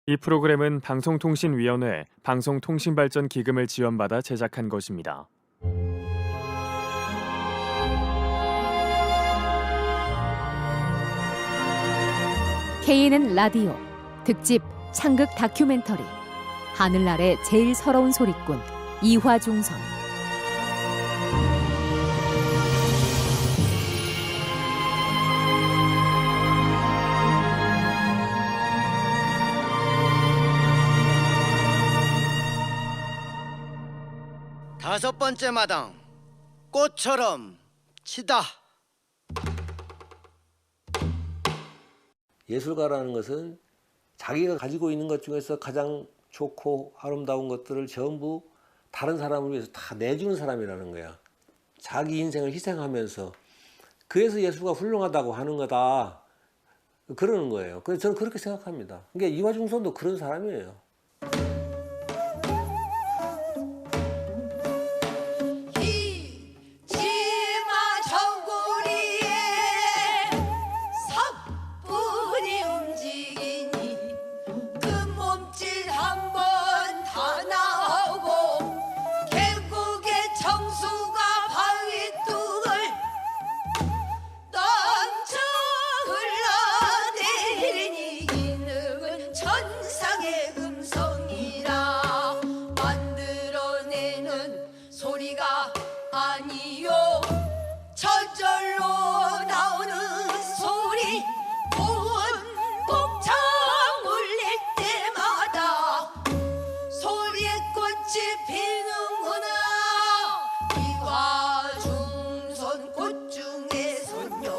이 프로그램은 방송통신위원회 방송통신발전기금을 지원받아 제작한 것입니다. KNN 라디오 특집 상극 다큐멘터리 하늘 아래 제일 서러운 소리꾼 이화중선. 다섯 번째 마당 꽃처럼 치다. 예술가라는 것은 자기가 가지고 있는 것 중에서 가장 좋고 아름다운 것들을 전부 다른 사람을 위해서 다 내주는 사람이라는 거야. 자기 인생을 희생하면서 그래서 예술가 훌륭하다고 하는 거다 그러는 거예요. 그래서 저는 그렇게 생각합니다. 그러니까 이화중선도 그런 사람이에요. 소리가 아니요 저절로 나오는 소리 고운 복창 울릴 때마다 소리의 꽃이 피는구나. 이화중선 꽃 중에 선요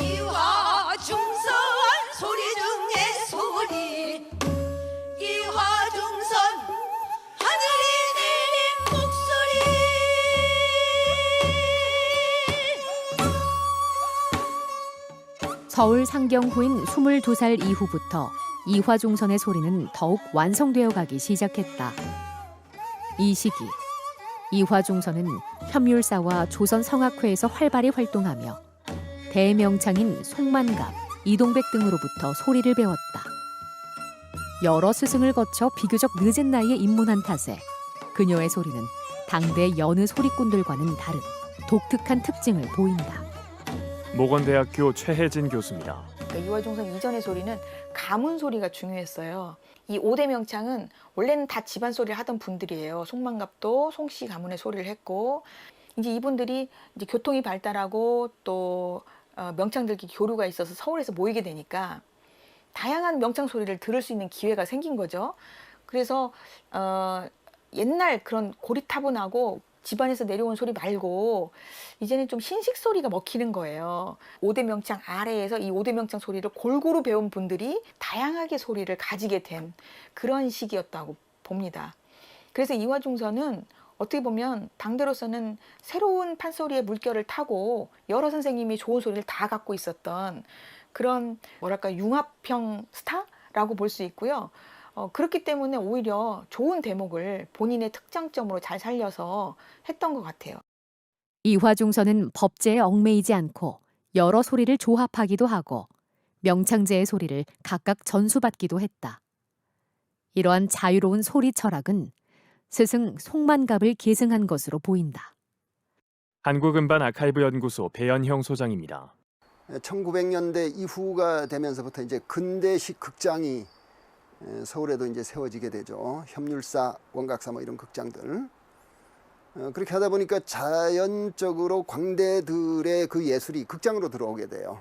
이화중선 소리 중에 소리 이화중선 하늘이 내린 목소리. 서울 상경후인 22살 이후부터 이화중선의 소리는 더욱 완성되어 가기 시작했다. 이 시기 이화중선은 현물사와 조선성악회에서 활발히 활동하며 대명창인 송만갑, 이동백 등으로부터 소리를 배웠다. 여러 스승을 거쳐 비교적 늦은 나이에 입문한 탓에 그녀의 소리는 당대 여느 소리꾼들과는 다른 독특한 특징을 보인다. 모건대학교 최혜진 교수입니다. 이화중선 이전의 소리는 가문 소리가 중요했어요. 이 5대 명창은 원래는 다 집안 소리를 하던 분들이에요. 송만갑도 송씨 가문의 소리를 했고, 이제 이분들이 이제 교통이 발달하고 또 명창들끼리 교류가 있어서 서울에서 모이게 되니까 다양한 명창 소리를 들을 수 있는 기회가 생긴 거죠. 그래서 옛날 그런 고리타분하고 집안에서 내려온 소리 말고 이제는 좀 신식 소리가 먹히는 거예요. 5대 명창 아래에서 이 5대 명창 소리를 골고루 배운 분들이 다양하게 소리를 가지게 된 그런 시기였다고 봅니다. 그래서 이화중선은 어떻게 보면 당대로서는 새로운 판소리의 물결을 타고 여러 선생님이 좋은 소리를 다 갖고 있었던 그런 뭐랄까 융합형 스타라고 볼 수 있고요. 그렇기 때문에 오히려 좋은 대목을 본인의 특장점으로 잘 살려서 했던 것 같아요. 이화중선은 법제에 얽매이지 않고 여러 소리를 조합하기도 하고 명창제의 소리를 각각 전수받기도 했다. 이러한 자유로운 소리 철학은 스승 송만갑을 계승한 것으로 보인다. 한국음반 아카이브 연구소 배연형 소장입니다. 1900년대 이후가 되면서부터 이제 근대식 극장이 서울에도 이제 세워지게 되죠. 협률사, 원각사 뭐 이런 극장들. 그렇게 하다 보니까 자연적으로 광대들의 그 예술이 극장으로 들어오게 돼요.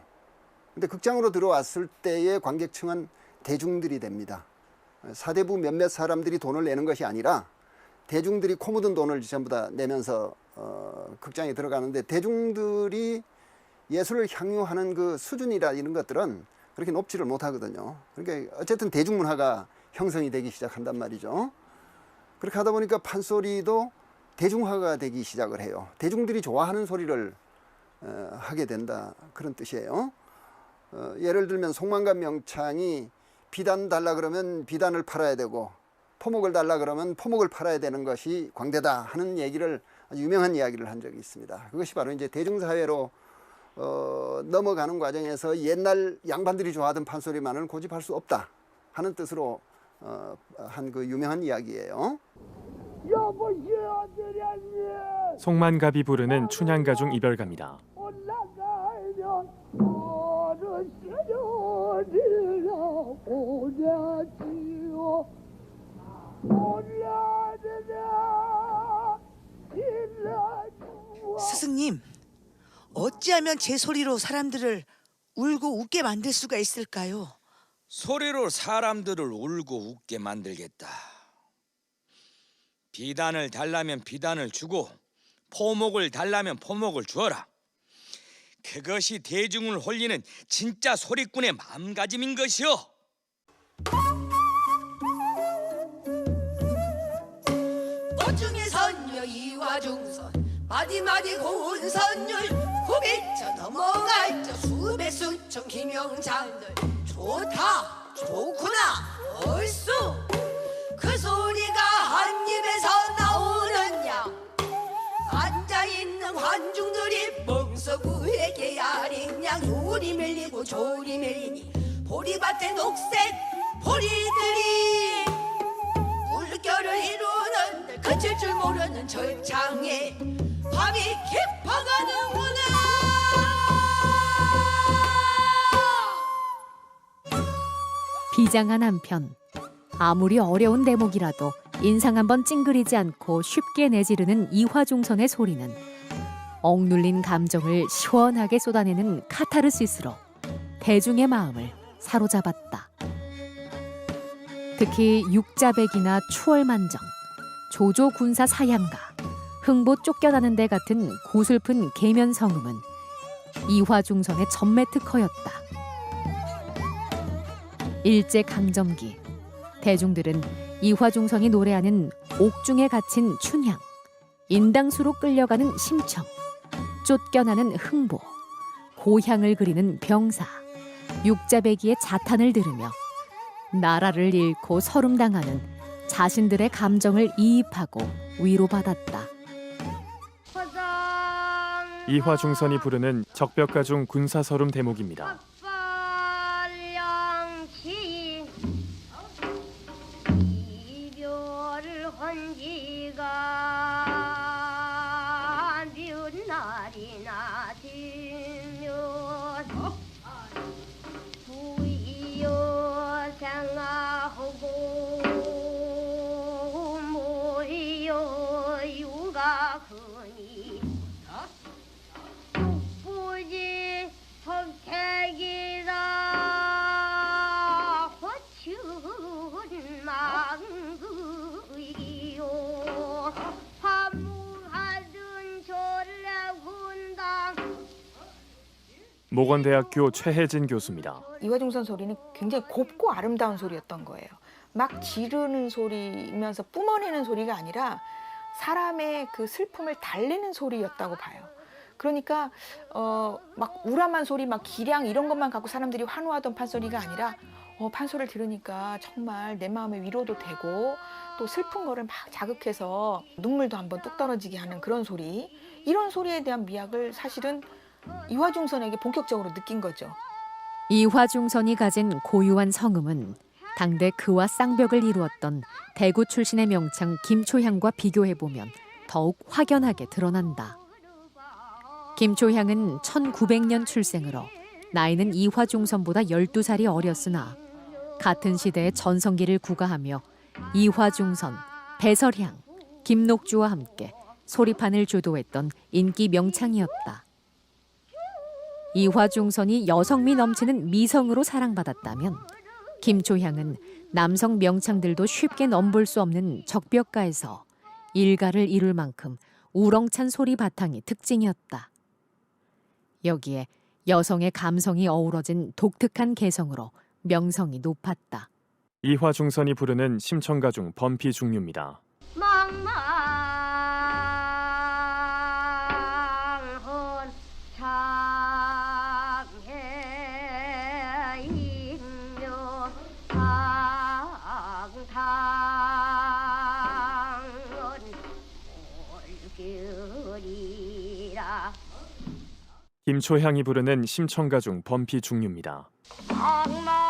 근데 극장으로 들어왔을 때의 관객층은 대중들이 됩니다. 사대부 몇몇 사람들이 돈을 내는 것이 아니라 대중들이 코 묻은 돈을 전부 다 내면서 극장에 들어가는데, 대중들이 예술을 향유하는 그 수준이라 이런 것들은 그렇게 높지를 못하거든요. 그러니까 어쨌든 대중문화가 형성이 되기 시작한단 말이죠. 그렇게 하다 보니까 판소리도 대중화가 되기 시작을 해요. 대중들이 좋아하는 소리를 하게 된다, 그런 뜻이에요. 예를 들면 송만갑 명창이 비단 달라 그러면 비단을 팔아야 되고 포목을 달라 그러면 포목을 팔아야 되는 것이 광대다 하는 얘기를, 아주 유명한 이야기를 한 적이 있습니다. 그것이 바로 이제 대중사회로 넘어가는 과정에서 옛날 양반들이 좋아하던 판소리만을 고집할 수 없다 하는 뜻으로 한 그 유명한 이야기예요. 송만갑이 부르는 춘향가중 이별가입니다. 스승님, 어찌하면 제 소리로 사람들을 울고 웃게 만들 수가 있을까요? 소리로 사람들을 울고 웃게 만들겠다. 비단을 달라면 비단을 주고 포목을 달라면 포목을 주어라. 그것이 대중을 홀리는 진짜 소리꾼의 마음가짐인 것이오. 꽃중에 선녀 이화중선 마디마디 고운 선율 고개쳐 넘어갈 저 수백 수천 김영장들 좋다 좋구나 얼쑤 그 소리가 한 입에서 나오는 양 앉아있는 관중들이 멍석우에 개야링양 요리 밀리고 조리 밀리니 보리밭에 녹색 보리들이 물결을 이루는 그칠 줄 모르는 절창에 밤이 깊어가는구나. 비장한 한편 아무리 어려운 대목이라도 인상 한번 찡그리지 않고 쉽게 내지르는 이화중선의 소리는 억눌린 감정을 시원하게 쏟아내는 카타르시스로 대중의 마음을 사로잡았다. 특히 육자백이나 추월만정, 조조군사 사양가, 흥보 쫓겨나는 데 같은 고슬픈 계면성음은 이화중선의 전매 특허였다. 일제강점기 대중들은 이화중선이 노래하는 옥중에 갇힌 춘향, 인당수로 끌려가는 심청, 쫓겨나는 흥보, 고향을 그리는 병사, 육자배기의 자탄을 들으며 나라를 잃고 서름당하는 자신들의 감정을 이입하고 위로받았다. 이화중선이 부르는 적벽가중 군사서름 대목입니다. 모건대학교 최혜진 교수입니다. 이화중선 소리는 굉장히 곱고 아름다운 소리였던 거예요. 막 지르는 소리면서 뿜어내는 소리가 아니라 사람의 그 슬픔을 달래는 소리였다고 봐요. 그러니까 막 우람한 소리, 막 기량 이런 것만 갖고 사람들이 환호하던 판소리가 아니라 판소리를 들으니까 정말 내 마음의 위로도 되고 또 슬픈 거를 막 자극해서 눈물도 한번 뚝 떨어지게 하는 그런 소리. 이런 소리에 대한 미학을 사실은 이화중선에게 본격적으로 느낀 거죠. 이화중선이 가진 고유한 성음은 당대 그와 쌍벽을 이루었던 대구 출신의 명창 김초향과 비교해보면 더욱 확연하게 드러난다. 김초향은 1900년 출생으로 나이는 이화중선보다 12살이 어렸으나 같은 시대의 전성기를 구가하며 이화중선, 배설향, 김녹주와 함께 소리판을 주도했던 인기 명창이었다. 이화중선이 여성미 넘치는 미성으로 사랑받았다면 김초향은 남성 명창들도 쉽게 넘볼 수 없는 적벽가에서 일가를 이룰 만큼 우렁찬 소리 바탕이 특징이었다. 여기에 여성의 감성이 어우러진 독특한 개성으로 명성이 높았다. 이화중선이 부르는 심청가중 범피중류입니다. 망망헌 장해인묘 당당은 올겨리라. 김초향이 부르는 심청가중 범피중류입니다. 망망헌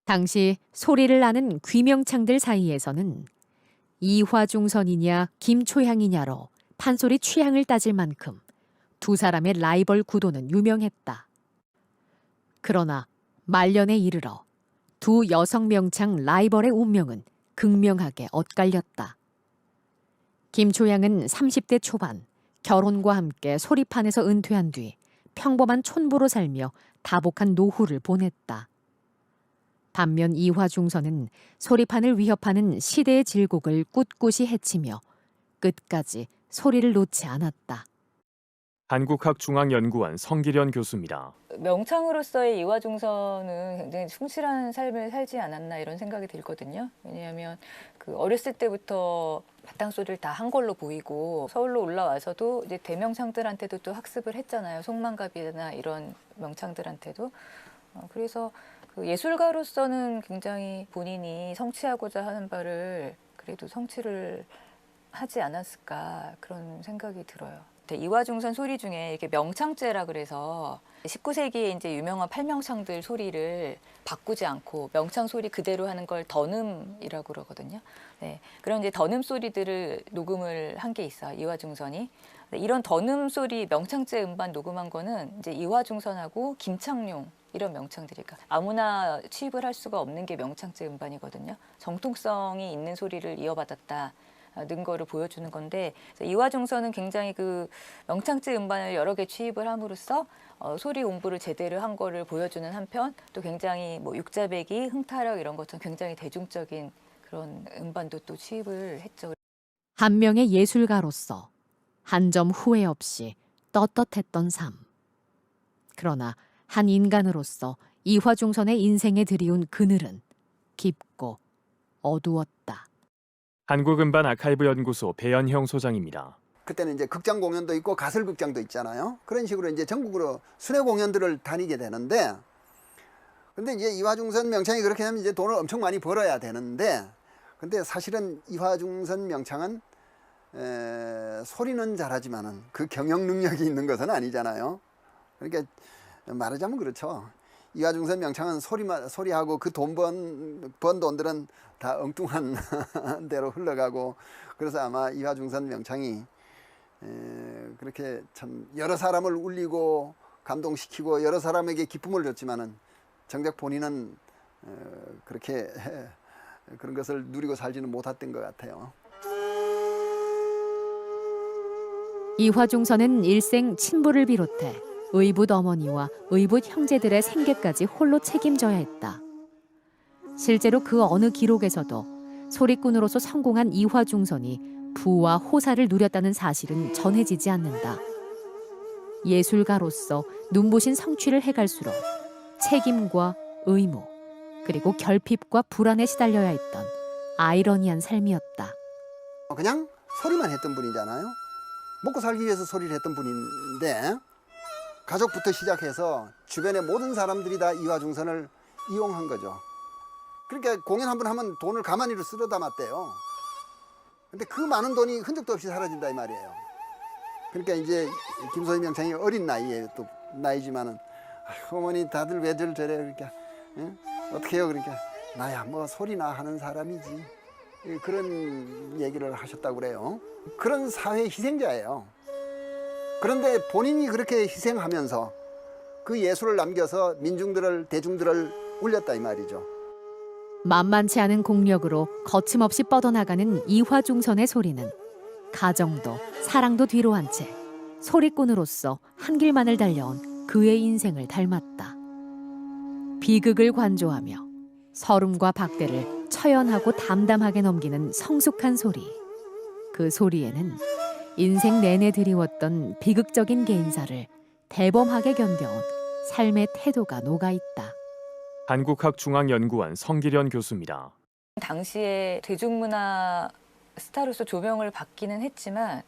당시 소리를 나는 귀명창들 사이에서는 이화중선이냐 김초향이냐로 판소리 취향을 따질 만큼 두 사람의 라이벌 구도는 유명했다. 그러나 말년에 이르러 두 여성 명창 라이벌의 운명은 극명하게 엇갈렸다. 김초향은 30대 초반 결혼과 함께 소리판에서 은퇴한 뒤 평범한 촌부로 살며 다복한 노후를 보냈다. 반면 이화중선은 소리판을 위협하는 시대의 질곡을 꿋꿋이 헤치며 끝까지 소리를 놓지 않았다. 한국학중앙연구원 성기련 교수입니다. 명창으로서의 이화중선은 굉장히 충실한 삶을 살지 않았나 이런 생각이 들거든요. 왜냐하면 그 어렸을 때부터 바탕 소리를 다 한 걸로 보이고 서울로 올라와서도 이제 대명창들한테도 또 학습을 했잖아요. 송만갑이나 이런 명창들한테도. 그래서 그 예술가로서는 굉장히 본인이 성취하고자 하는 바를 그래도 성취를 하지 않았을까 그런 생각이 들어요. 이화중선 소리 중에 이렇게 명창제라 그래서 19세기에 이제 유명한 팔명창들 소리를 바꾸지 않고 명창 소리 그대로 하는 걸 던음이라고 그러거든요. 네, 그런 이제 던음 소리들을 녹음을 한 게 있어요. 이화중선이. 이런 던음 소리 명창제 음반 녹음한 거는 이제 이화중선하고 김창룡 이런 명창들이니까 아무나 취입을 할 수가 없는 게 명창제 음반이거든요. 정통성이 있는 소리를 이어받았다. 는 거를 보여주는 건데 이화중선은 굉장히 그 명창제 음반을 여러 개 취입을 함으로써 소리 공부를 제대로 한 거를 보여주는 한편 또 굉장히 뭐 육자배기, 흥타력 이런 것처럼 굉장히 대중적인 그런 음반도 또 취입을 했죠. 한 명의 예술가로서 한 점 후회 없이 떳떳했던 삶. 그러나 한 인간으로서 이화중선의 인생에 들이운 그늘은 깊고 어두웠다. 한국음반 아카이브 연구소 배연형 소장입니다. 그때는 이제 극장 공연도 있고 가설 극장도 있잖아요. 그런 식으로 이제 전국으로 순회 공연들을 다니게 되는데, 근데 이제 이화중선 명창이 그렇게 하면 이제 돈을 엄청 많이 벌어야 되는데, 근데 사실은 이화중선 명창은 소리는 잘하지만은 그 경영 능력이 있는 것은 아니잖아요. 그러니까 말하자면 그렇죠. 이화중선 명창은 소리하고 그 번 돈들은 다 엉뚱한 대로 흘러가고, 그래서 아마 이화중선 명창이 그렇게 참 여러 사람을 울리고 감동시키고 여러 사람에게 기쁨을 줬지만은 정작 본인은 그렇게 그런 것을 누리고 살지는 못했던 것 같아요. 이화중선은 일생 친부를 비롯해 의붓 어머니와 의붓 형제들의 생계까지 홀로 책임져야 했다. 실제로 그 어느 기록에서도 소리꾼으로서 성공한 이화중선이 부와 호사를 누렸다는 사실은 전해지지 않는다. 예술가로서 눈부신 성취를 해갈수록 책임과 의무, 그리고 결핍과 불안에 시달려야 했던 아이러니한 삶이었다. 그냥 소리만 했던 분이잖아요. 먹고 살기 위해서 소리를 했던 분인데, 가족부터 시작해서 주변의 모든 사람들이 다 이화중선을 이용한 거죠. 그러니까 공연 한 번 하면 돈을 가만히로 쓸어 담았대요. 근데 그 많은 돈이 흔적도 없이 사라진다 이 말이에요. 그러니까 이제 김소희 명창이 어린 나이에 또 나이지만은 어머니 다들 왜들 저래 그러니까 어떻게 해요 그러니까 나야 뭐 소리나 하는 사람이지 그런 얘기를 하셨다고 그래요. 그런 사회 희생자예요. 그런데 본인이 그렇게 희생하면서 그 예술을 남겨서 대중들을 울렸다 이 말이죠. 만만치 않은 공력으로 거침없이 뻗어나가는 이화중선의 소리는 가정도 사랑도 뒤로 한 채 소리꾼으로서 한 길만을 달려온 그의 인생을 닮았다. 비극을 관조하며 서름과 박대를 처연하고 담담하게 넘기는 성숙한 소리. 그 소리에는 인생 내내 드리웠던 비극적인 개인사를 대범하게 견뎌온 삶의 태도가 녹아있다. 한국학중앙연구원 성기련 교수입니다. 당시에 대중문화 스타로서 조명을 받기는 했지만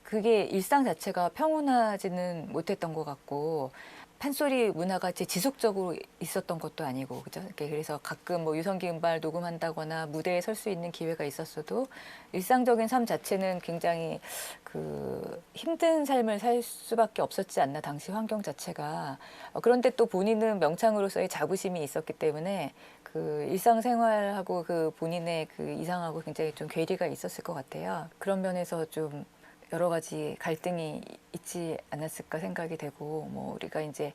그게 일상 자체가 평온하지는 못했던 것 같고 판소리 문화가 지속적으로 있었던 것도 아니고, 그죠? 그래서 가끔 뭐 유성기 음반을 녹음한다거나 무대에 설 수 있는 기회가 있었어도 일상적인 삶 자체는 굉장히 그 힘든 삶을 살 수밖에 없었지 않나, 당시 환경 자체가. 그런데 또 본인은 명창으로서의 자부심이 있었기 때문에 그 일상생활하고 그 본인의 그 이상하고 굉장히 좀 괴리가 있었을 것 같아요. 그런 면에서 좀 여러 가지 갈등이 있지 않았을까 생각이 되고, 뭐 우리가 이제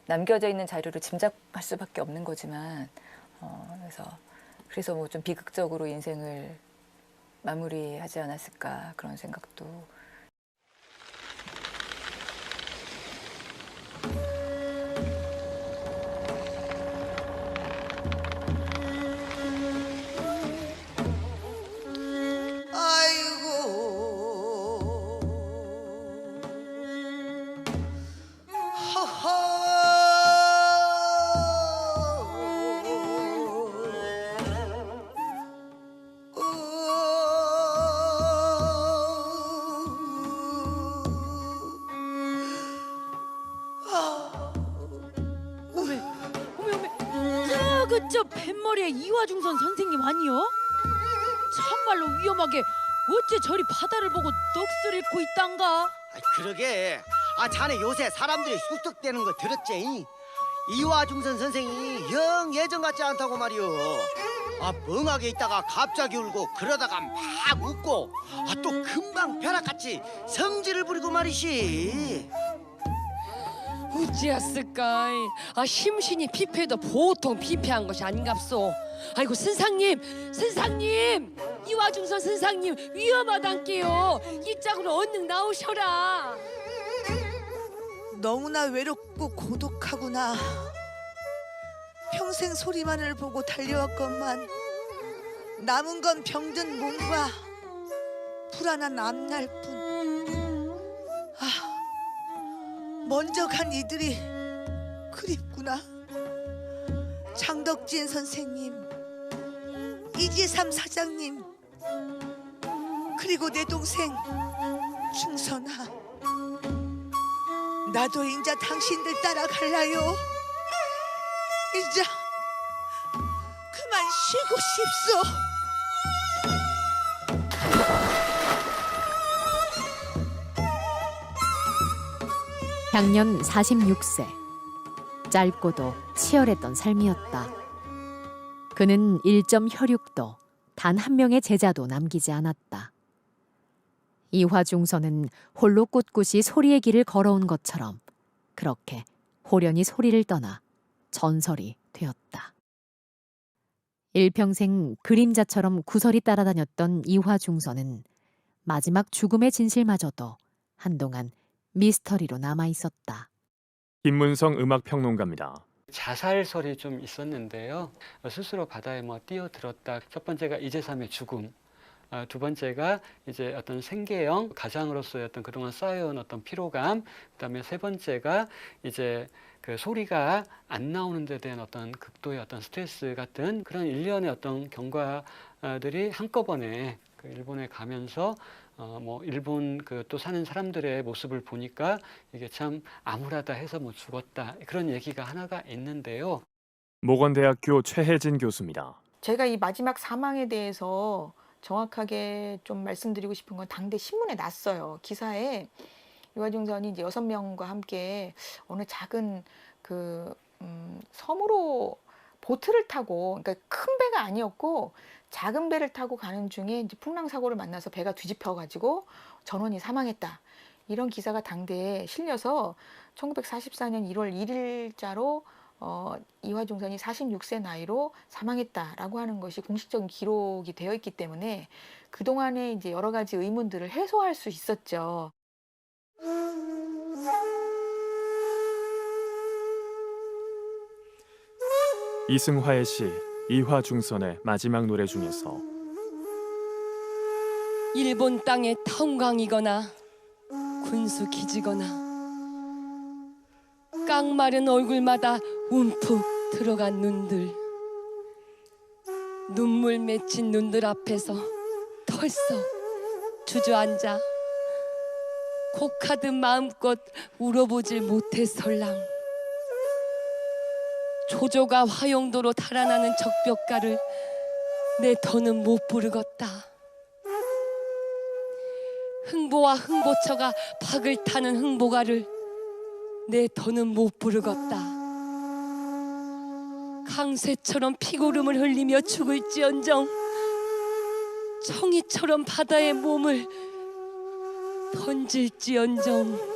남겨져 있는 자료를 짐작할 수밖에 없는 거지만, 그래서 뭐 좀 비극적으로 인생을 마무리하지 않았을까, 그런 생각도. 저 뱃머리에 이화중선 선생님 아니요? 참말로 위험하게 어째 저리 바다를 보고 넋을 잃고 있단가? 그러게. 자네 요새 사람들이 쑥쑥대는 거 들었지? 이화중선 선생이 영 예전 같지 않다고 말이오. 멍하게 있다가 갑자기 울고 그러다가 막 웃고 또 금방 벼락같이 성질을 부리고 말이시. 어찌했을까? 심신이 피폐도 보통 피폐한 것이 아닌갑소. 아이고 선상님, 이화중선 선상님 위험하단께요. 이 짝으로 얼른 나오셔라. 너무나 외롭고 고독하구나. 평생 소리만을 보고 달려왔건만 남은 건 병든 몸과 불안한 앞날뿐. 먼저 간 이들이 그립구나. 장덕진 선생님, 이지삼 사장님, 그리고 내 동생 중선아. 나도 인자 당신들 따라갈라요. 인자 그만 쉬고 싶소. 향년 46세. 짧고도 치열했던 삶이었다. 그는 1점 혈육도 단 한 명의 제자도 남기지 않았다. 이화중선은 홀로 꿋꿋이 소리의 길을 걸어온 것처럼 그렇게 호련히 소리를 떠나 전설이 되었다. 일평생 그림자처럼 구설이 따라다녔던 이화중선은 마지막 죽음의 진실마저도 한동안 미스터리로 남아 있었다. 김문성 음악평론가입니다. 자살설이 좀 있었는데요. 스스로 바다에 뛰어들었다. 첫 번째가 이재삼의 죽음. 두 번째가 이제 어떤 생계형 가장으로서의 어떤 그동안 쌓여온 어떤 피로감. 그다음에 세 번째가 이제 그 소리가 안 나오는 데 대한 어떤 극도의 어떤 스트레스 같은 그런 일련의 어떤 경과들이 한꺼번에 그 일본에 가면서 일본 그 또 사는 사람들의 모습을 보니까 이게 참 암울하다 해서 죽었다, 그런 얘기가 하나가 있는데요. 모건대학교 최혜진 교수입니다. 제가 이 마지막 사망에 대해서 정확하게 좀 말씀드리고 싶은 건 당대 신문에 났어요. 기사에 이화중선이 이제 6명과 함께 어느 작은 그 섬으로 보트를 타고, 그러니까 큰 배가 아니었고 작은 배를 타고 가는 중에 이제 풍랑 사고를 만나서 배가 뒤집혀 가지고 전원이 사망했다. 이런 기사가 당대에 실려서 1944년 1월 1일자로 이화중선이 46세 나이로 사망했다라고 하는 것이 공식적인 기록이 되어 있기 때문에 그동안에 이제 여러 가지 의문들을 해소할 수 있었죠. 이승화의 시 이화중선의 마지막 노래 중에서 일본 땅에 탄광이거나 군수 기지거나 깡마른 얼굴마다 움푹 들어간 눈들, 눈물 맺힌 눈들 앞에서 털썩 주저앉아 곡하듯 마음껏 울어보질 못했설랑. 조조가 화용도로 달아나는 적벽가를 내 더는 못 부르겠다. 흥보와 흥보처가 박을 타는 흥보가를 내 더는 못 부르겠다. 강새처럼 피고름을 흘리며 죽을지언정 청이처럼 바다에 몸을 던질지언정.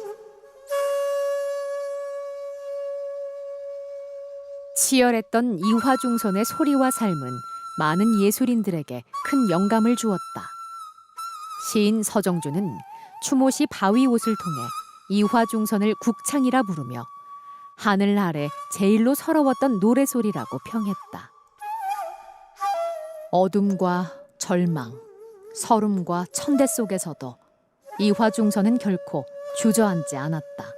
치열했던 이화중선의 소리와 삶은 많은 예술인들에게 큰 영감을 주었다. 시인 서정주는 추모시 바위 옷을 통해 이화중선을 국창이라 부르며 하늘 아래 제일로 서러웠던 노래소리라고 평했다. 어둠과 절망, 서름과 천대 속에서도 이화중선은 결코 주저앉지 않았다.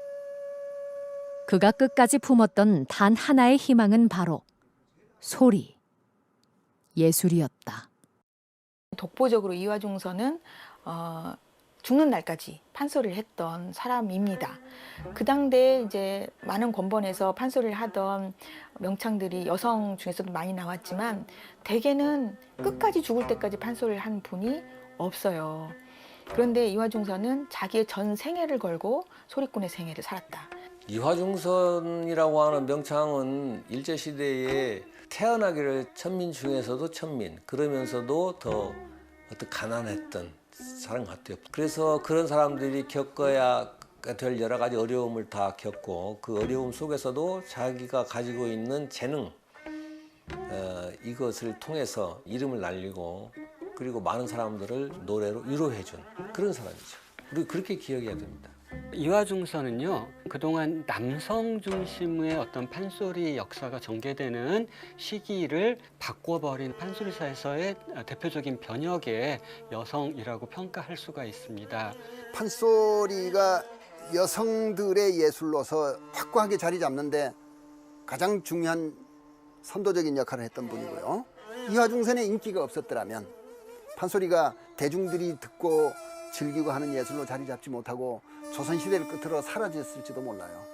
그가 끝까지 품었던 단 하나의 희망은 바로 소리, 예술이었다. 독보적으로 이화중선은 죽는 날까지 판소리를 했던 사람입니다. 그 당대에 이제 많은 권번에서 판소리를 하던 명창들이 여성 중에서도 많이 나왔지만 대개는 끝까지 죽을 때까지 판소리를 한 분이 없어요. 그런데 이화중선은 자기의 전 생애를 걸고 소리꾼의 생애를 살았다. 이화중선이라고 하는 명창은 일제시대에 태어나기를 천민 중에서도 천민, 그러면서도 더 어떤 가난했던 사람 같아요. 그래서 그런 사람들이 겪어야 될 여러 가지 어려움을 다 겪고 그 어려움 속에서도 자기가 가지고 있는 재능, 이것을 통해서 이름을 날리고 그리고 많은 사람들을 노래로 위로해준 그런 사람이죠. 우리 그렇게 기억해야 됩니다. 이화중선은요, 그동안 남성 중심의 어떤 판소리 역사가 전개되는 시기를 바꿔버린 판소리사에서의 대표적인 변혁의 여성이라고 평가할 수가 있습니다. 판소리가 여성들의 예술로서 확고하게 자리 잡는데 가장 중요한 선도적인 역할을 했던 분이고요. 이화중선의 인기가 없었더라면 판소리가 대중들이 듣고 즐기고 하는 예술로 자리 잡지 못하고 조선시대를 끝으로 사라졌을지도 몰라요.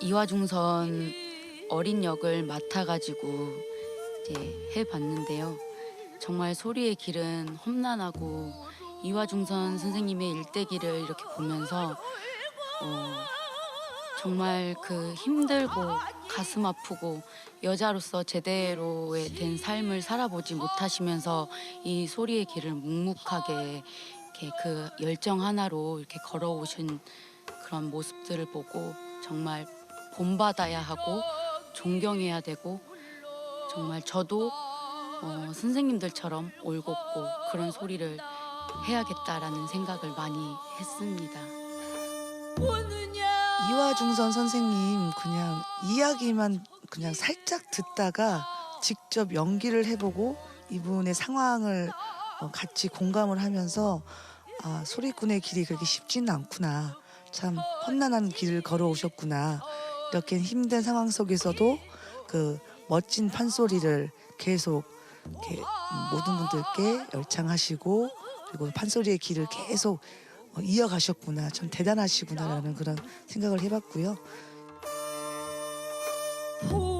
이화중선 어린 역을 맡아가지고 이제 해봤는데요. 정말 소리의 길은 험난하고 이화중선 선생님의 일대기를 이렇게 보면서 정말 그 힘들고 가슴 아프고 여자로서 제대로의 된 삶을 살아보지 못하시면서 이 소리의 길을 묵묵하게 이렇게 그 열정 하나로 이렇게 걸어오신 그런 모습들을 보고 정말 본받아야 하고 존경해야 되고 정말 저도 선생님들처럼 올곧고 그런 소리를 해야겠다라는 생각을 많이 했습니다. 이화중선 선생님 그냥 이야기만 그냥 살짝 듣다가 직접 연기를 해보고 이분의 상황을 같이 공감을 하면서 아, 소리꾼의 길이 그렇게 쉽지는 않구나. 참 험난한 길을 걸어오셨구나. 이렇게 힘든 상황 속에서도 그 멋진 판소리를 계속 이렇게 모든 분들께 열창하시고 그리고 판소리의 길을 계속 이어가셨구나. 참 대단하시구나라는 그런 생각을 해봤고요. 불쌍한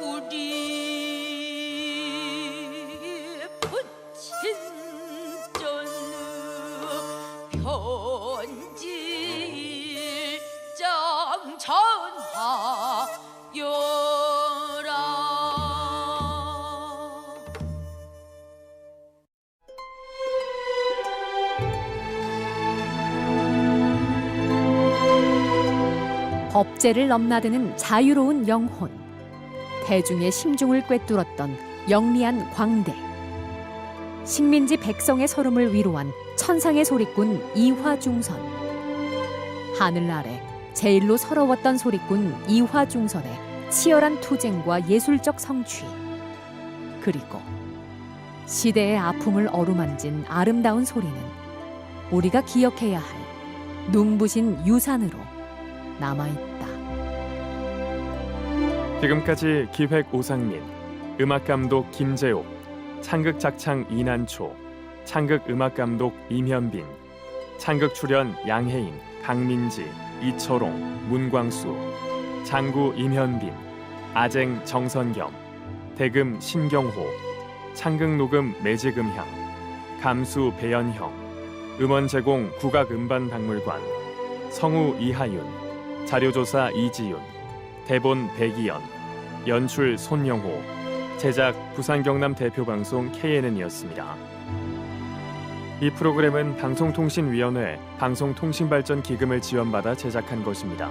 우리 부친 전우 편지일장 전하여라. 법제를 넘나드는 자유로운 영혼, 대중의 심중을 꿰뚫었던 영리한 광대, 식민지 백성의 서름을 위로한 천상의 소리꾼 이화중선, 하늘 아래 제일로 서러웠던 소리꾼 이화중선의 치열한 투쟁과 예술적 성취, 그리고 시대의 아픔을 어루만진 아름다운 소리는 우리가 기억해야 할 눈부신 유산으로 남아있다. 지금까지 기획 오상민, 음악감독 김재옥, 창극 작창 이난초, 창극 음악감독 임현빈, 창극 출연 양혜인, 강민지, 이철홍, 문광수, 장구 임현빈, 아쟁 정선겸, 대금 신경호, 창극 녹음 매지금향, 감수 배연형, 음원 제공 국악음반박물관, 성우 이하윤, 자료조사 이지윤, 대본 백이연, 연출 손영호, 제작 부산경남 대표방송 KNN이었습니다. 이 프로그램은 방송통신위원회 방송통신발전기금을 지원받아 제작한 것입니다.